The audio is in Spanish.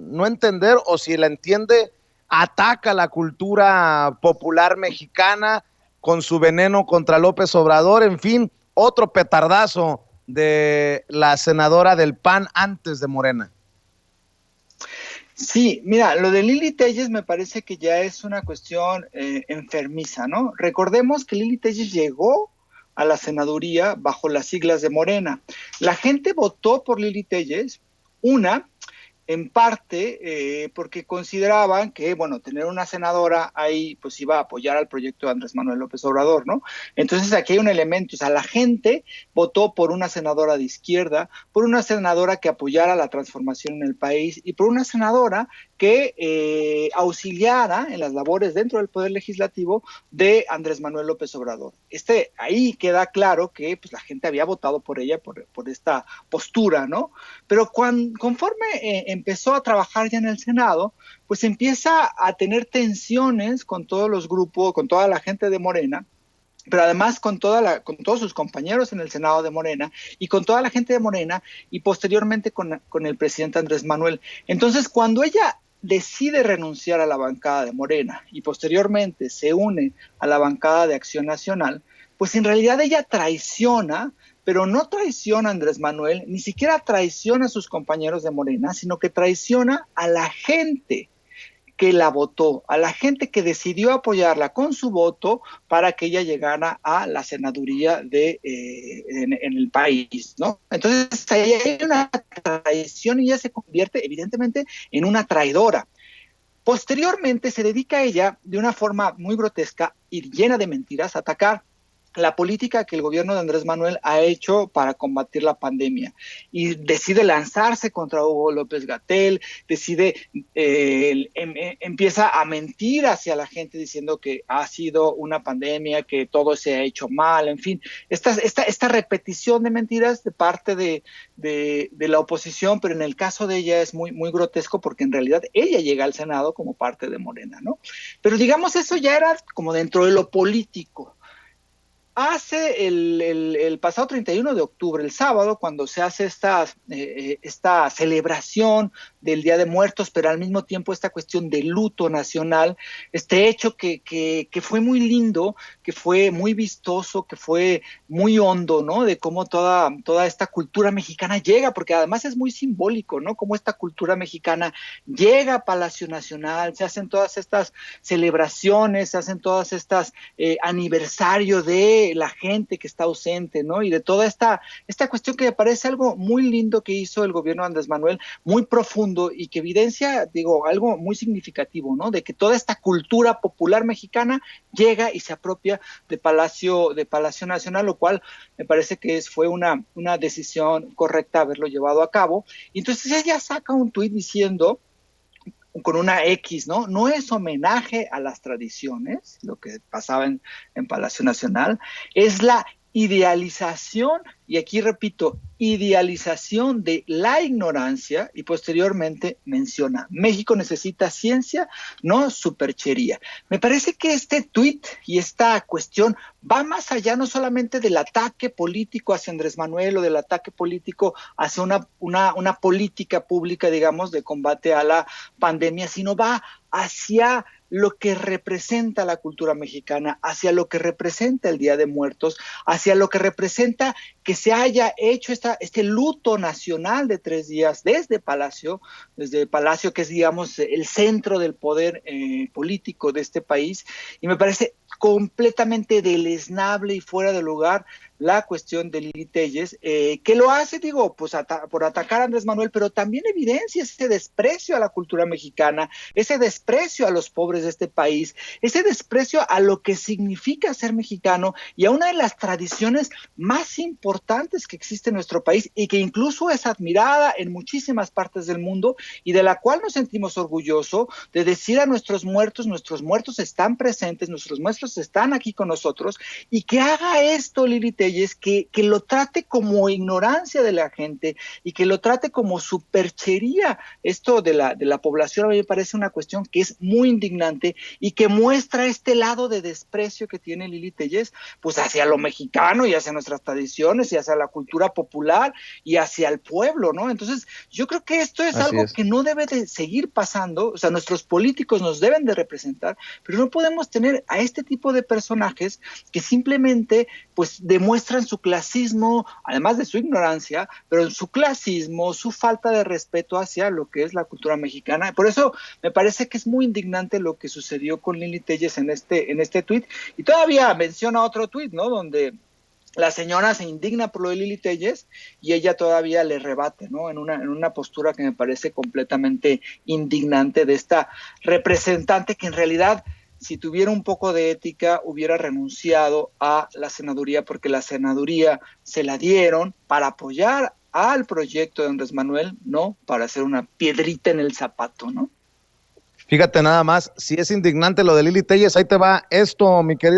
no entender, o si la entiende, ataca la cultura popular mexicana con su veneno contra López Obrador. En fin, otro petardazo de la senadora del PAN antes de Morena. Sí, mira, lo de Lili Telles me parece que ya es una cuestión enfermiza, ¿no? Recordemos que Lili Telles llegó a la senaduría bajo las siglas de Morena. La gente votó por Lili Telles, una, en parte porque consideraban que, bueno, tener una senadora ahí pues iba a apoyar al proyecto de Andrés Manuel López Obrador, ¿no? Entonces aquí hay un elemento, o sea, la gente votó por una senadora de izquierda, por una senadora que apoyara la transformación en el país y por una senadora que auxiliara en las labores dentro del Poder Legislativo de Andrés Manuel López Obrador. Ahí queda claro que pues, la gente había votado por ella, por esta postura, ¿no? Pero conforme empezó a trabajar ya en el Senado, pues empieza a tener tensiones con todos los grupos, con toda la gente de Morena, pero además con todos sus compañeros en el Senado de Morena y con toda la gente de Morena y posteriormente con el presidente Andrés Manuel. Entonces, cuando ella decide renunciar a la bancada de Morena y posteriormente se une a la bancada de Acción Nacional, pues en realidad ella traiciona, pero no traiciona a Andrés Manuel, ni siquiera traiciona a sus compañeros de Morena, sino que traiciona a la gente que la votó, a la gente que decidió apoyarla con su voto para que ella llegara a la senaduría en el país, ¿no? Entonces ahí hay una traición y ella se convierte evidentemente en una traidora. Posteriormente se dedica a ella de una forma muy grotesca y llena de mentiras a atacar la política que el gobierno de Andrés Manuel ha hecho para combatir la pandemia y decide lanzarse contra Hugo López-Gatell, empieza a mentir hacia la gente diciendo que ha sido una pandemia, que todo se ha hecho mal, en fin, esta repetición de mentiras de parte de la oposición, pero en el caso de ella es muy, muy grotesco porque en realidad ella llega al Senado como parte de Morena, ¿no? Pero digamos eso ya era como dentro de lo político. Hace el pasado 31 de octubre, el sábado, cuando se hace esta celebración del Día de Muertos, pero al mismo tiempo esta cuestión de luto nacional, este hecho que fue muy lindo, que fue muy vistoso, que fue muy hondo, ¿no? De cómo toda esta cultura mexicana llega, porque además es muy simbólico, ¿no? Cómo esta cultura mexicana llega a Palacio Nacional, se hacen todas estas celebraciones, se hacen todas estas aniversarios de la gente que está ausente, ¿no? Y de toda esta cuestión que me parece algo muy lindo que hizo el gobierno de Andrés Manuel, muy profundo y que evidencia, digo, algo muy significativo, ¿no? De que toda esta cultura popular mexicana llega y se apropia de Palacio Nacional, lo cual me parece que fue una decisión correcta haberlo llevado a cabo. Y entonces ella saca un tuit diciendo con una X, ¿no? No es homenaje a las tradiciones, lo que pasaba en Palacio Nacional, es la idealización, y aquí repito, idealización de la ignorancia, y posteriormente menciona, México necesita ciencia, no superchería. Me parece que este tuit y esta cuestión va más allá no solamente del ataque político hacia Andrés Manuel o del ataque político hacia una política pública, digamos, de combate a la pandemia, sino va hacia lo que representa la cultura mexicana, hacia lo que representa el Día de Muertos, hacia lo que representa que se haya hecho este luto nacional de 3 días desde Palacio, que es, digamos, el centro del poder político de este país, y me parece completamente deleznable y fuera de lugar la cuestión de Lili Telles, que lo hace, digo, pues por atacar a Andrés Manuel, pero también evidencia ese desprecio a la cultura mexicana, ese desprecio a los pobres de este país, ese desprecio a lo que significa ser mexicano y a una de las tradiciones más importantes que existe en nuestro país y que incluso es admirada en muchísimas partes del mundo y de la cual nos sentimos orgullosos de decir a nuestros muertos están presentes, nuestros muertos están aquí con nosotros, y que haga esto Lili Telles, que lo trate como ignorancia de la gente y que lo trate como superchería. Esto de la población a mí me parece una cuestión que es muy indignante y que muestra este lado de desprecio que tiene Lili Telles pues hacia lo mexicano y hacia nuestras tradiciones y hacia la cultura popular y hacia el pueblo, ¿no? Entonces, yo creo que esto es Así algo es. que no debe de seguir pasando, o sea, nuestros políticos nos deben de representar, pero no podemos tener a este tipo de personajes que simplemente, pues, demuestran su clasismo, además de su ignorancia, pero su clasismo, su falta de respeto hacia lo que es la cultura mexicana. Por eso me parece que es muy indignante lo que sucedió con Lili Telles en este tuit, y todavía menciona otro tuit, ¿no? Donde la señora se indigna por lo de Lili Telles y ella todavía le rebate, ¿no? En una postura que me parece completamente indignante de esta representante que en realidad, si tuviera un poco de ética, hubiera renunciado a la senaduría, porque la senaduría se la dieron para apoyar al proyecto de Andrés Manuel, no para hacer una piedrita en el zapato, ¿no? Fíjate nada más, si es indignante lo de Lili Telles, ahí te va esto, mi querido.